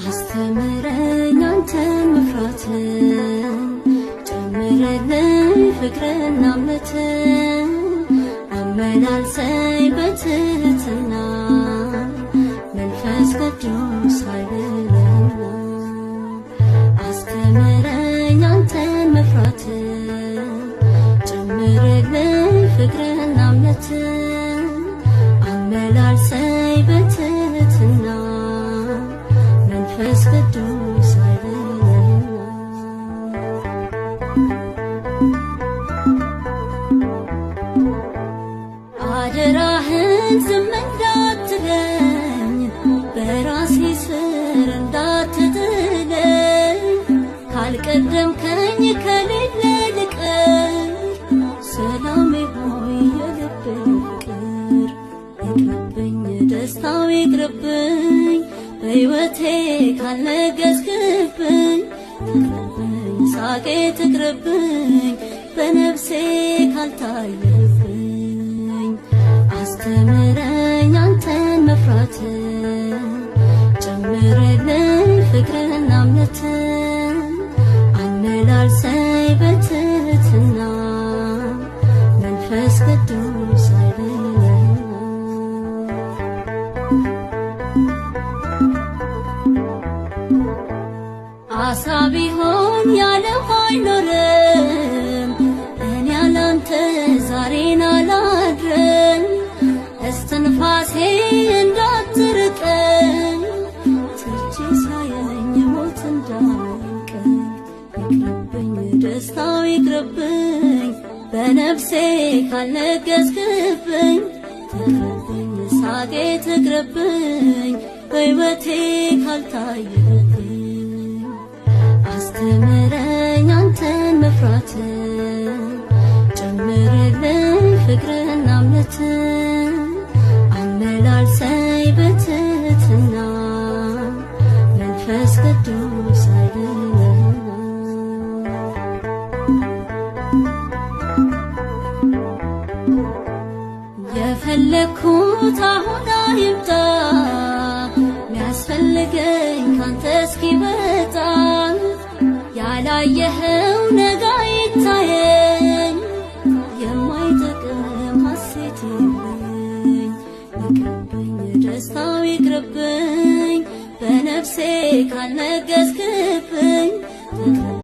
አስተምረኝ አንተን መፍራት ጨምርልኝ ፍቅርና እምነት አመላልሰኝ በትህትና መንፈስ ቅዱስ ኃይልና አስተምረኝ አንተን መፍራት ጨምርልኝ ፍቅርና እምነት አመላልሰኝ በትህትና መንፈስ ቅዱስ ኃይልና አደራህን ዝም እንዳትለኝ በራሴ ስር እንዳትጥለኝ ካልቀደምከኝ ከሌለ ልቀር ሰላሜ ሆይ የልቤ ፍቅር ይቅርብኝ ደስታው ይቅርብኝ በሕይወቴ ካልነገስክብኝ ትቅርብኝ ሳቄ ትቅርብኝ በነፍሴ ካልታየብኝ አስተምረኝ አንተን መፍራት ጨምርልኝ ፍቅርና እምነት አመላልሰኝ በትህትና መንፈስ ቅዱስ ኃይልና አሳ ቢሆን ያለ ውሃ አይኖርም እኔ ያላንተ ዛሬን አላድርም እስትንፋሴ እንዳትርቀኝ ትቼ ሳየኝ ሞት እንዳይቀር ይቅርብኝ ደስታው ይቅርብኝ በነፍሴ ካልነገስክብኝ ትቅርብኝ ሳቄ ትቅርብኝ በሕይወቴ ካልታየብኝ አስተምረኝ አንተን መፍራት ጨምርልኝ ፍቅርና እምነት አመላልሰኝ በትህትና መንፈስ ቅዱስ ኃይልና የፈለግኩት አሁን አይምጣ ሚያስፈልገኝ ካንተ እስኪመጣ ያላየኸው ነገ ይታየኝ የማይጠቅም ሐሴት የለኝ ይቅርብኝ ደስታው ይቅርብኝ በነፍሴ ካልነገስክብኝ